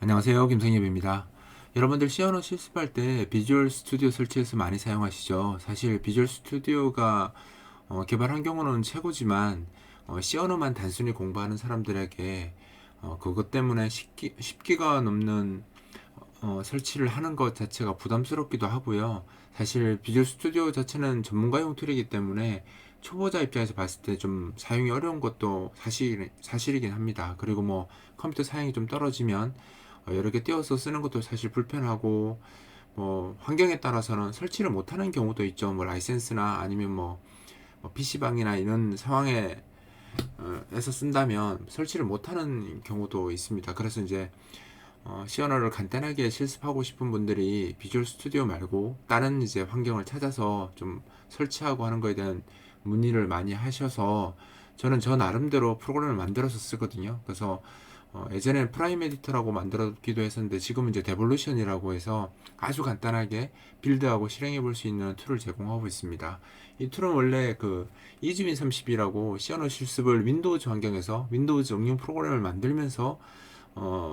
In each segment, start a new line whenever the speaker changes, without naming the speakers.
안녕하세요. 김성엽입니다. 여러분들 시어너 실습할 때 비주얼 스튜디오 설치해서 많이 사용하시죠? 사실 비주얼 스튜디오가 개발 환경으로는 최고지만 시어너만 단순히 공부하는 사람들에게 그것 때문에 10기가 넘는 설치를 하는 것 자체가 부담스럽기도 하고요. 사실 비주얼 스튜디오 자체는 전문가용 툴이기 때문에 초보자 입장에서 봤을 때 좀 사용이 어려운 것도 사실이긴 합니다. 그리고 뭐 컴퓨터 사양이 좀 떨어지면 여러 개 띄워서 쓰는 것도 사실 불편하고, 뭐 환경에 따라서는 설치를 못하는 경우도 있죠. 뭐 라이센스나 아니면 뭐 PC방이나 이런 상황에 에서 쓴다면 설치를 못하는 경우도 있습니다. 그래서 이제 시언어를 간단하게 실습하고 싶은 분들이 비주얼 스튜디오 말고 다른 이제 환경을 찾아서 좀 설치하고 하는 거에 대한 문의를 많이 하셔서, 저는 저 나름대로 프로그램을 만들어서 쓰거든요. 그래서 예전에는 프라임 에디터라고 만들었기도 했었는데 지금은 이제 데볼루션이라고 해서 아주 간단하게 빌드하고 실행해 볼 수 있는 툴을 제공하고 있습니다. 이 툴은 원래 그 이즈윈 30이라고 시언어 실습을 윈도우즈 환경에서 윈도우즈 응용 프로그램을 만들면서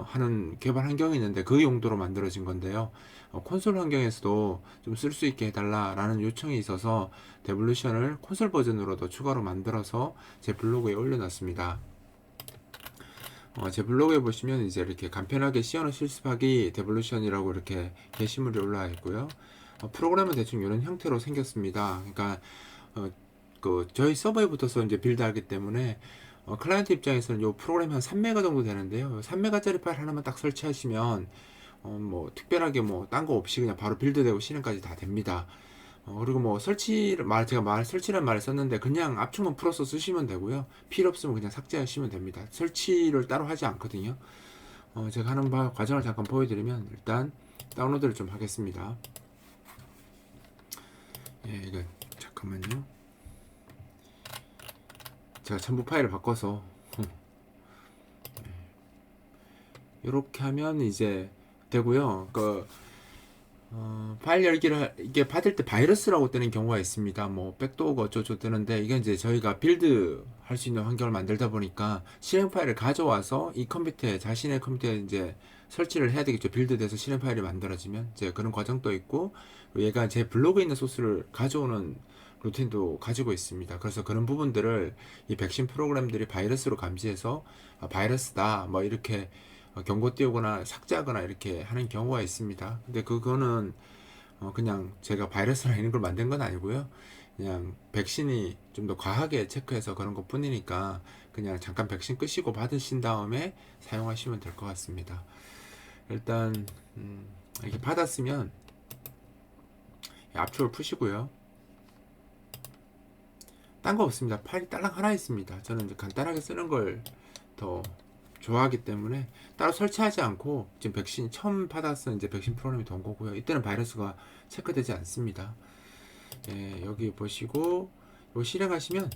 하는 개발 환경이 있는데 그 용도로 만들어진 건데요. 콘솔 환경에서도 좀 쓸 수 있게 해달라라는 요청이 있어서 데볼루션을 콘솔 버전으로도 추가로 만들어서 제 블로그에 올려놨습니다. 제 블로그에 보시면 이제 이렇게 간편하게 시언어 실습하기 데볼루션이라고 이렇게 게시물이 올라와 있고요. 프로그램은 대충 이런 형태로 생겼습니다. 그러니까 어, 저희 서버에 붙어서 이제 빌드하기 때문에 클라이언트 입장에서는 이 프로그램이 한 3메가 정도 되는데요. 3메가짜리 파일 하나만 딱 설치하시면 뭐 특별하게 뭐 딴 거 없이 그냥 바로 빌드되고 실행까지 다 됩니다. 그리고 뭐 제가 설치란 말을 썼는데 그냥 압축만 풀어서 쓰시면 되고요. 필요 없으면 그냥 삭제하시면 됩니다. 설치를 따로 하지 않거든요. 제가 하는 과정을 잠깐 보여드리면, 일단 다운로드를 좀 하겠습니다. 예, 이거 잠깐만요. 제가 첨부 파일을 바꿔서 이렇게 하면 이제 되고요. 파일 열기를 이게 받을 때 바이러스라고 뜨는 경우가 있습니다. 뭐 백도어가 어쩌고 뜨는데, 이게 이제 저희가 빌드 할 수 있는 환경을 만들다 보니까 실행 파일을 가져와서 이 컴퓨터에, 자신의 컴퓨터에 이제 설치를 해야 되겠죠. 빌드돼서 실행 파일이 만들어지면 이제 그런 과정도 있고, 얘가 제 블로그에 있는 소스를 가져오는 루틴도 가지고 있습니다. 그래서 그런 부분들을 이 백신 프로그램들이 바이러스로 감지해서 바이러스다 뭐 이렇게 경고 띄우거나 삭제하거나 이렇게 하는 경우가 있습니다. 근데 그거는 그냥 제가 바이러스나 이런 걸 만든 건 아니고요. 그냥 백신이 좀 더 과하게 체크해서 그런 것 뿐이니까 그냥 잠깐 백신 끄시고 받으신 다음에 사용하시면 될 것 같습니다. 일단 이렇게 받았으면 압축을 푸시고요. 딴 거 없습니다. 파일이 딸랑 하나 있습니다. 저는 이제 간단하게 쓰는 걸 더 좋아하기 때문에 따로 설치하지 않고, 지금 백신 처음 받아서 이제 백신 프로그램이 된 거고요. 이때는 바이러스가 체크되지 않습니다. 예, 여기 보시고 이거 실행하시면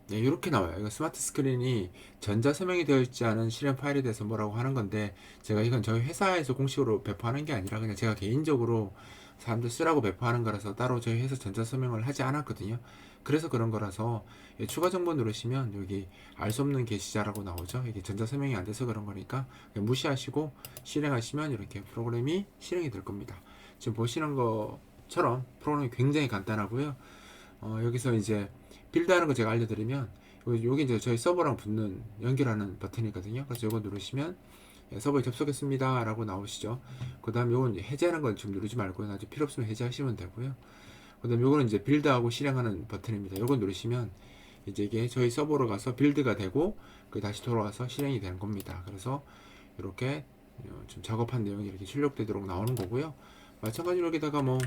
네, 이렇게 나와요. 이거 스마트 스크린이 전자 서명이 되어 있지 않은 실행 파일에 대해서 뭐라고 하는 건데, 제가 이건 저희 회사에서 공식으로 배포하는 게 아니라 그냥 제가 개인적으로 사람들 쓰라고 배포하는 거라서 따로 저희 회사 전자 서명을 하지 않았거든요. 그래서 그런 거라서 추가 정보 누르시면 여기 알 수 없는 게시자라고 나오죠. 이게 전자 서명이 안 돼서 그런 거니까 그냥 무시하시고 실행하시면 이렇게 프로그램이 실행이 될 겁니다. 지금 보시는 것처럼 프로그램이 굉장히 간단하고요. 여기서 이제 빌드하는 거 제가 알려드리면, 여기 이제 저희 서버랑 붙는 연결하는 버튼이거든요. 그래서 이거 누르시면 예, 서버에 접속했습니다 라고 나오시죠. 그 다음 요건 해제하는 건 지금 누르지 말고요. 나중에 필요 없으면 해제하시면 되고요. 그 다음 요거는 이제 빌드하고 실행하는 버튼입니다. 요거 누르시면 이제 이게 저희 서버로 가서 빌드가 되고 다시 돌아와서 실행이 되는 겁니다. 그래서 이렇게 좀 작업한 내용이 이렇게 출력되도록 나오는 거고요. 마찬가지로 여기다가 뭐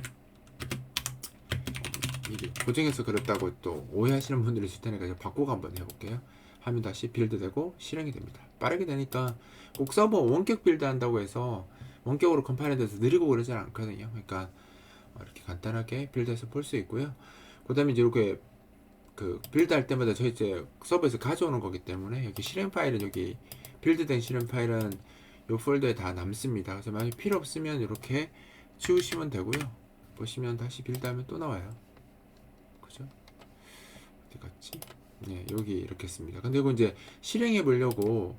고정해서 그랬다고 또 오해하시는 분들이 있을 테니까 제가 바꾸고 한번 해볼게요. 하면 다시 빌드되고 실행이 됩니다. 빠르게 되니까 꼭 서버 원격 빌드 한다고 해서 원격으로 컴파일이 돼서 느리고 그러진 않거든요. 그러니까 이렇게 간단하게 빌드해서 볼 수 있고요. 그 다음에 이제 이렇게 빌드 할 때마다 저희 이제 서버에서 가져오는 거기 때문에 여기 실행 파일은, 여기 빌드된 실행 파일은 이 폴더에 다 남습니다. 그래서 만약 필요 없으면 이렇게 치우시면 되고요. 보시면 다시 빌드하면 또 나와요. 그죠? 어디 갔지? 네, 여기 이렇게 씁니다. 근데 이거 이제 실행해 보려고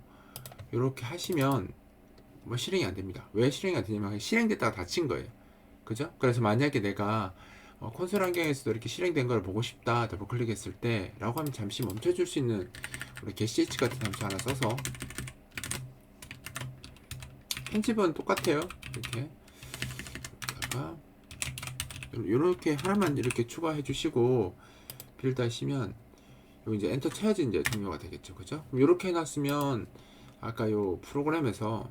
이렇게 하시면 뭐 실행이 안 됩니다. 왜 실행이 안 되냐면 실행됐다가 닫힌 거예요. 그죠? 그래서 만약에 내가 콘솔 환경에서도 이렇게 실행된 걸 보고 싶다 더블 클릭했을 때 라고 하면 잠시 멈춰줄 수 있는 우리 게시H 같은 함수 하나 써서, 편집은 똑같아요. 이렇게 여기다가 이렇게 하나만 이렇게 추가해 주시고 빌드 하시면 요 이제 엔터 쳐야지 이제 종료가 되겠죠. 그죠? 그럼 이렇게 해놨으면 아까 요 프로그램에서,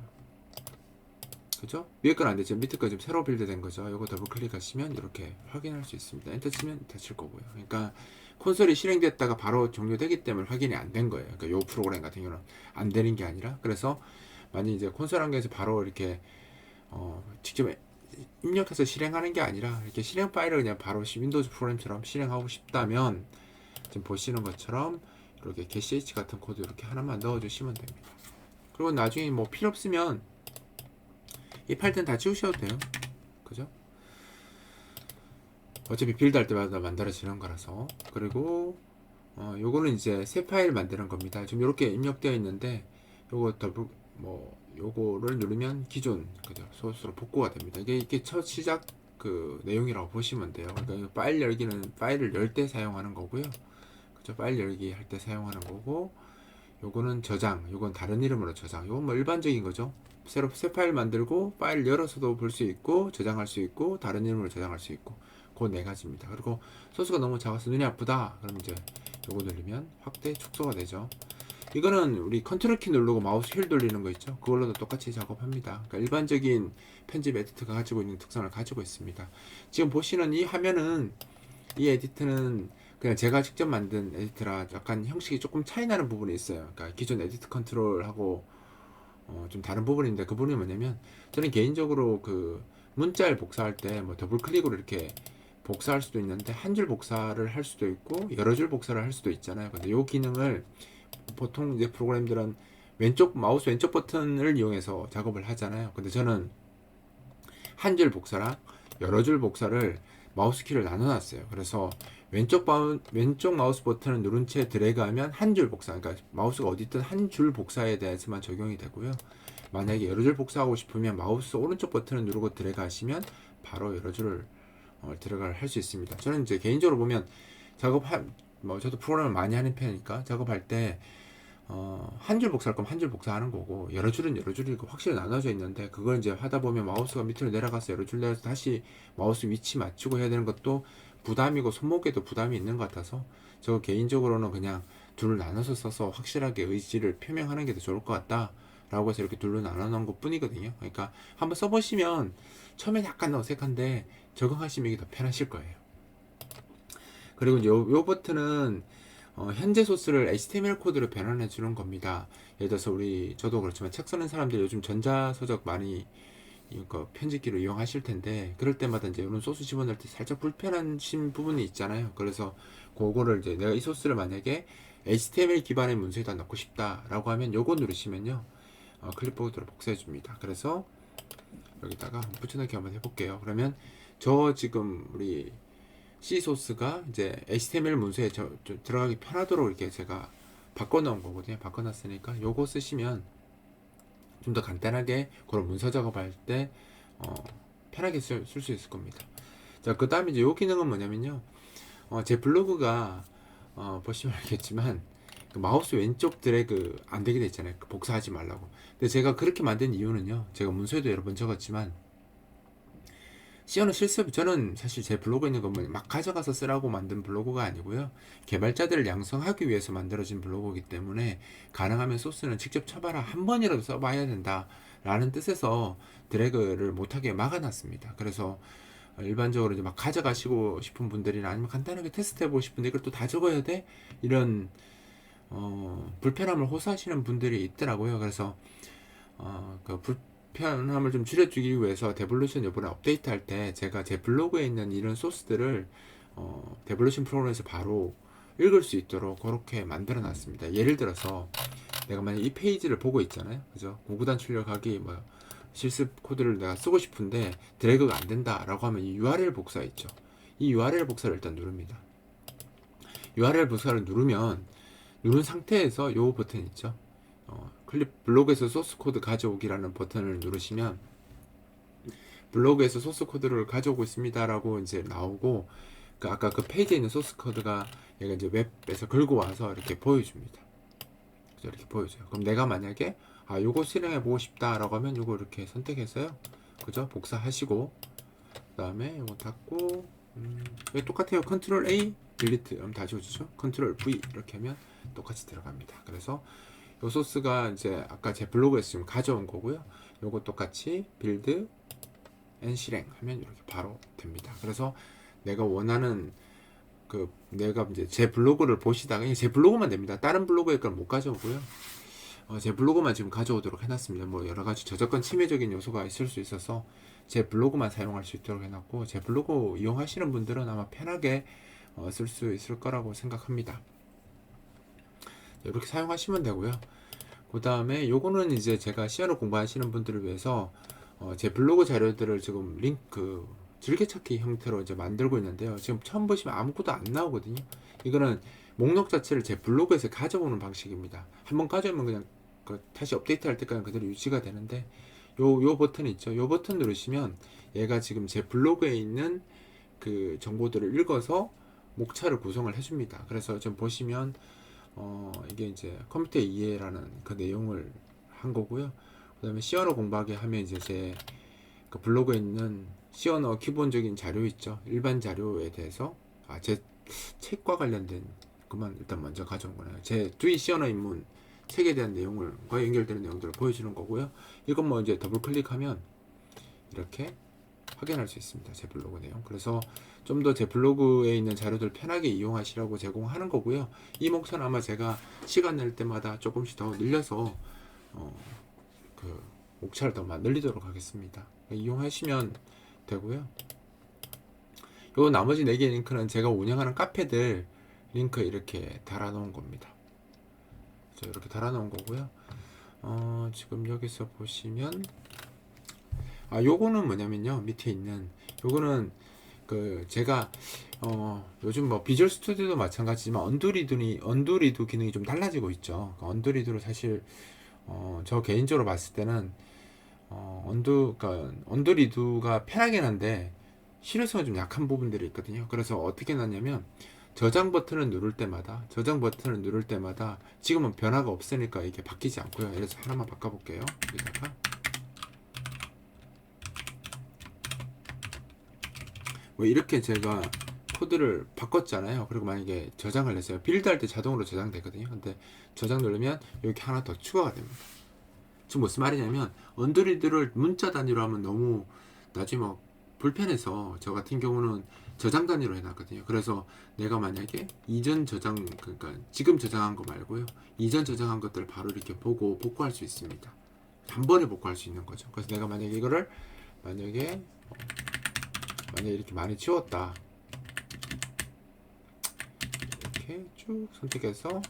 그죠? 위에 건 안 되죠. 밑에 거 지금 새로 빌드 된 거죠. 요거 더블 클릭하시면 이렇게 확인할 수 있습니다. 엔터 치면 닫힐 거고요. 그러니까 콘솔이 실행됐다가 바로 종료되기 때문에 확인이 안 된 거예요. 그러니까 요 프로그램 같은 경우는 안 되는 게 아니라, 그래서 만약 이제 콘솔 환경에서 바로 이렇게 직접 입력해서 실행하는 게 아니라 이렇게 실행 파일을 그냥 바로 윈도우즈 프로그램처럼 실행하고 싶다면 지금 보시는 것처럼 이렇게 게시H 같은 코드 이렇게 하나만 넣어주시면 됩니다. 그리고 나중에 뭐 필요 없으면 이 파일들은 다 지우셔도 돼요. 그죠? 어차피 빌드 할 때마다 만들어지는 거라서. 그리고 요거는 이제 새 파일 만드는 겁니다. 지금 이렇게 입력되어 있는데 요거 더블 요거를 누르면 기존 그죠? 소스로 복구가 됩니다. 이게 첫 시작 그 내용이라고 보시면 돼요. 그러니까 파일 열기는 파일을 열 때 사용하는 거고요. 그죠? 파일 열기 할 때 사용하는 거고, 요거는 저장, 요건 다른 이름으로 저장. 요건 뭐 일반적인 거죠. 새로 새 파일 만들고 파일 열어서도 볼 수 있고 저장할 수 있고 다른 이름으로 저장할 수 있고, 그 네 가지입니다. 그리고 소스가 너무 작아서 눈이 아프다 그럼 이제 요거 누르면 확대 축소가 되죠. 이거는 우리 컨트롤 키 누르고 마우스 휠 돌리는 거 있죠. 그걸로도 똑같이 작업합니다. 그러니까 일반적인 편집 에디터가 가지고 있는 특성을 가지고 있습니다. 지금 보시는 이 화면은, 이 에디트는 그냥 제가 직접 만든 에디트라 약간 형식이 조금 차이 나는 부분이 있어요. 그러니까 기존 에디트 컨트롤하고 좀 다른 부분인데, 그 부분이 뭐냐면, 저는 개인적으로 그 문자를 복사할 때 뭐 더블 클릭으로 이렇게 복사할 수도 있는데 한 줄 복사를 할 수도 있고 여러 줄 복사를 할 수도 있잖아요. 근데 이 기능을 보통 이제 프로그램들은 마우스 왼쪽 버튼을 이용해서 작업을 하잖아요. 근데 저는 한 줄 복사랑 여러 줄 복사를 마우스 키를 나눠 놨어요. 그래서 왼쪽 마우스 버튼을 누른 채 드래그하면 한 줄 복사, 그러니까 마우스가 어디 있든 한 줄 복사에 대해서만 적용이 되고요. 만약에 여러 줄 복사하고 싶으면 마우스 오른쪽 버튼을 누르고 드래그 하시면 바로 여러 줄을 드래그를 할 수 있습니다. 저는 이제 개인적으로 보면 저도 프로그램을 많이 하는 편이니까 작업할 때 한 줄 복사할 거면 한 줄 복사하는 거고, 여러 줄은 여러 줄이고 확실히 나눠져 있는데, 그걸 이제 하다 보면 마우스가 밑으로 내려가서 여러 줄 내려서 다시 마우스 위치 맞추고 해야 되는 것도 부담이고 손목에도 부담이 있는 것 같아서, 저 개인적으로는 그냥 둘을 나눠서 써서 확실하게 의지를 표명하는 게 더 좋을 것 같다 라고 해서 이렇게 둘로 나눠 놓은 것 뿐이거든요. 그러니까 한번 써보시면 처음엔 약간 어색한데 적응하시면 이게 더 편하실 거예요. 그리고 이제 요 버튼은 현재 소스를 HTML 코드로 변환해 주는 겁니다. 예를 들어서 저도 그렇지만 책 쓰는 사람들 요즘 전자서적 많이 이거 편집기로 이용하실 텐데, 그럴 때마다 이제 이런 소스 집어넣을 때 살짝 불편하신 부분이 있잖아요. 그래서 그거를 이제 내가 이 소스를 만약에 HTML 기반의 문서에다 넣고 싶다라고 하면 요거 누르시면요, 클립보드로 복사해 줍니다. 그래서 여기다가 붙여넣기 한번 해볼게요. 그러면 저 지금 우리 C 소스가 이제 HTML 문서에 들어가기 편하도록 이렇게 제가 바꿔놓은 거거든요. 바꿔놨으니까 요거 쓰시면 좀 더 간단하게 그런 문서 작업할 때 편하게 쓸 수 있을 겁니다. 자, 그 다음에 이제 요 기능은 뭐냐면요, 제 블로그가 보시면 알겠지만 그 마우스 왼쪽 드래그 안 되게 돼 있잖아요. 복사하지 말라고. 근데 제가 그렇게 만든 이유는요, 제가 문서에도 여러 번 적었지만 저는 사실 제 블로그에 있는 건 막 가져가서 쓰라고 만든 블로그가 아니고요, 개발자들을 양성하기 위해서 만들어진 블로그이기 때문에 가능하면 소스는 직접 쳐봐라, 한 번이라도 써봐야 된다 라는 뜻에서 드래그를 못하게 막아놨습니다. 그래서 일반적으로 이제 막 가져가시고 싶은 분들이나 아니면 간단하게 테스트 해보고 싶은데 이걸 또 다 적어야 돼? 이런 불편함을 호소하시는 분들이 있더라고요. 그래서 그 불편함을 좀 줄여주기 위해서 데볼루션 이번에 업데이트할 때 제가 제 블로그에 있는 이런 소스들을 데볼루션 프로그램에서 바로 읽을 수 있도록 그렇게 만들어 놨습니다. 예를 들어서 내가 만약 이 페이지를 보고 있잖아요. 그죠? 구구단 출력하기 실습 코드를 내가 쓰고 싶은데 드래그가 안 된다 라고 하면 이 URL 복사 있죠. 이 URL 복사를 일단 누릅니다. URL 복사를 누른 상태에서 요 버튼 있죠. 블로그에서 소스 코드 가져오기라는 버튼을 누르시면 블로그에서 소스 코드를 가져오고 있습니다라고 이제 나오고 아까 그 페이지에 있는 소스 코드가 얘가 이제 웹에서 긁고 와서 이렇게 보여줍니다. 그래서 이렇게 보여줘요. 그럼 내가 만약에 요거 실행해 보고 싶다라고 하면 요거 이렇게 선택해서요. 그죠? 복사하시고 그다음에 요거 닫고 똑같아요. 컨트롤 A 딜리트 그럼 다 지워주죠. 컨트롤 V 이렇게 하면 똑같이 들어갑니다. 그래서 요 소스가 이제 아까 제 블로그에서 지금 가져온 거고요. 요거 똑같이 빌드 앤 실행하면 이렇게 바로 됩니다. 그래서 내가 원하는 내가 이제 제 블로그를 보시다가 제 블로그만 됩니다. 다른 블로그에 걸 못 가져오고요. 제 블로그만 지금 가져오도록 해놨습니다. 뭐 여러 가지 저작권 침해적인 요소가 있을 수 있어서 제 블로그만 사용할 수 있도록 해놨고 제 블로그 이용하시는 분들은 아마 편하게 쓸 수 있을 거라고 생각합니다. 이렇게 사용하시면 되고요. 그 다음에 요거는 이제 제가 시어로 공부하시는 분들을 위해서 제 블로그 자료들을 지금 링크 즐겨찾기 형태로 이제 만들고 있는데요. 지금 처음 보시면 아무것도 안 나오거든요. 이거는 목록 자체를 제 블로그에서 가져오는 방식입니다. 한번 가져오면 그냥 다시 업데이트 할 때까지 그대로 유지가 되는데 요 버튼 있죠. 요 버튼 누르시면 얘가 지금 제 블로그에 있는 그 정보들을 읽어서 목차를 구성을 해줍니다. 그래서 지금 보시면 이게 이제 컴퓨터 이해라는 그 내용을 한 거고요. 그 다음에 C언어 공부하게 하면 이제 제 그 블로그에 있는 C언어 기본적인 자료 있죠. 일반 자료에 대해서 제 책과 관련된 그만 일단 먼저 가져온 거네요. 제 두이 C언어 입문 책에 대한 내용과 연결되는 내용들을 보여주는 거고요. 이건 뭐 이제 더블 클릭하면 이렇게 확인할 수 있습니다. 제 블로그 내용. 그래서 좀 더 제 블로그에 있는 자료들 편하게 이용하시라고 제공하는 거고요. 이 목차는 아마 제가 시간 낼 때마다 조금씩 더 늘려서 그 목차를 더 늘리도록 하겠습니다. 이용하시면 되고요. 요 나머지 4개 링크는 제가 운영하는 카페들 링크 이렇게 달아 놓은 겁니다. 이렇게 달아 놓은 거고요. 지금 여기서 보시면 요거는 뭐냐면요. 밑에 있는 요거는 제가 요즘 뭐 비주얼 스튜디오도 마찬가지지만 언두리드 기능이 좀 달라지고 있죠. 언두리드로 사실 저 개인적으로 봤을 때는 언두리드가 편하긴 한데 실효성이 좀 약한 부분들이 있거든요. 그래서 어떻게 놨냐면 저장 버튼을 누를 때마다 지금은 변화가 없으니까 이게 바뀌지 않고요. 예를 들어서 하나만 바꿔볼게요. 여기다가 뭐 이렇게 제가 코드를 바꿨잖아요. 그리고 만약에 저장을 했어요. 빌드 할 때 자동으로 저장되거든요. 근데 저장 누르면 이렇게 하나 더 추가가 됩니다. 지금 무슨 말이냐면 언드리드를 문자 단위로 하면 너무 나중에 막 불편해서 저 같은 경우는 저장 단위로 해놨거든요. 그래서 내가 만약에 이전 저장 그러니까 지금 저장한 거 말고요. 이전 저장한 것들을 바로 이렇게 보고 복구할 수 있습니다. 한 번에 복구할 수 있는 거죠. 그래서 내가 만약에 이거를 만약에 이렇게 많이 지웠다. 이렇게 쭉 선택해서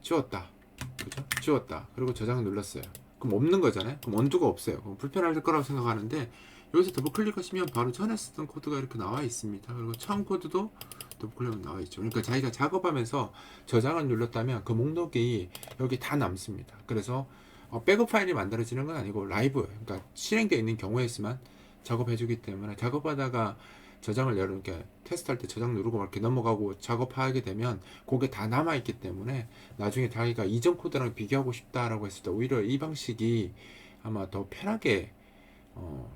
지웠다. 그죠? 지웠다. 그리고 저장을 눌렀어요. 그럼 없는 거잖아요. 그럼 원두가 없어요. 그럼 불편할 거라고 생각하는데 여기서 더블 클릭하시면 바로 전에 쓰던 코드가 이렇게 나와 있습니다. 그리고 처음 코드도 더블 클릭하면 나와 있죠. 그러니까 자기가 작업하면서 저장을 눌렀다면 그 목록이 여기 다 남습니다. 그래서 백업 파일이 만들어지는 건 아니고 라이브예요. 그러니까 실행되어 있는 경우에서만 작업해주기 때문에 작업하다가 저장을 이렇게 테스트할 때 저장 누르고 이렇게 넘어가고 작업하게 되면 그게 다 남아있기 때문에 나중에 자기가 이전 코드랑 비교하고 싶다라고 했을 때 오히려 이 방식이 아마 더 편하게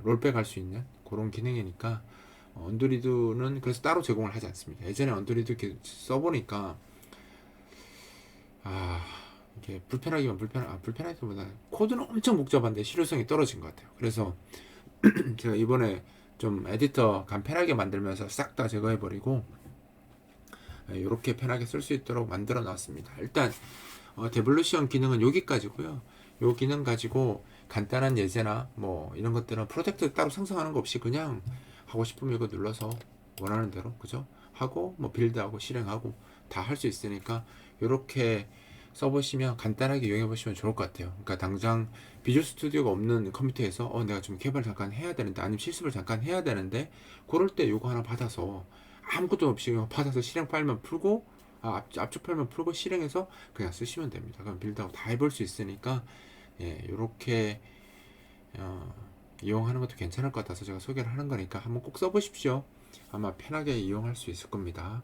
롤백 할 수 있는 그런 기능이니까 언드리드는 그래서 따로 제공을 하지 않습니다. 예전에 언드리드 이렇게 써보니까 이게 불편하기보다 코드는 엄청 복잡한데 실효성이 떨어진 것 같아요. 그래서 제가 이번에 좀 에디터 간편하게 만들면서 싹 다 제거해 버리고 이렇게 편하게 쓸 수 있도록 만들어 놨습니다. 일단 데볼루션 기능은 여기까지고요. 요 기능 가지고 간단한 예제나 뭐 이런 것들은 프로젝트 따로 생성하는 거 없이 그냥 하고 싶으면 이거 눌러서 원하는 대로 그죠? 하고 뭐 빌드하고 실행하고 다 할 수 있으니까 이렇게 써보시면 간단하게 이용해 보시면 좋을 것 같아요. 그러니까 당장 비주얼 스튜디오가 없는 컴퓨터에서 내가 좀 개발 잠깐 해야 되는데 아니면 실습을 잠깐 해야 되는데 그럴 때 요거 하나 받아서 아무것도 없이 받아서 실행 파일만 풀고 압축 파일만 풀고 실행해서 그냥 쓰시면 됩니다. 그럼 빌드하고 다 해볼 수 있으니까 예, 요렇게 어, 이용하는 것도 괜찮을 것 같아서 제가 소개를 하는 거니까 한번 꼭 써보십시오. 아마 편하게 이용할 수 있을 겁니다.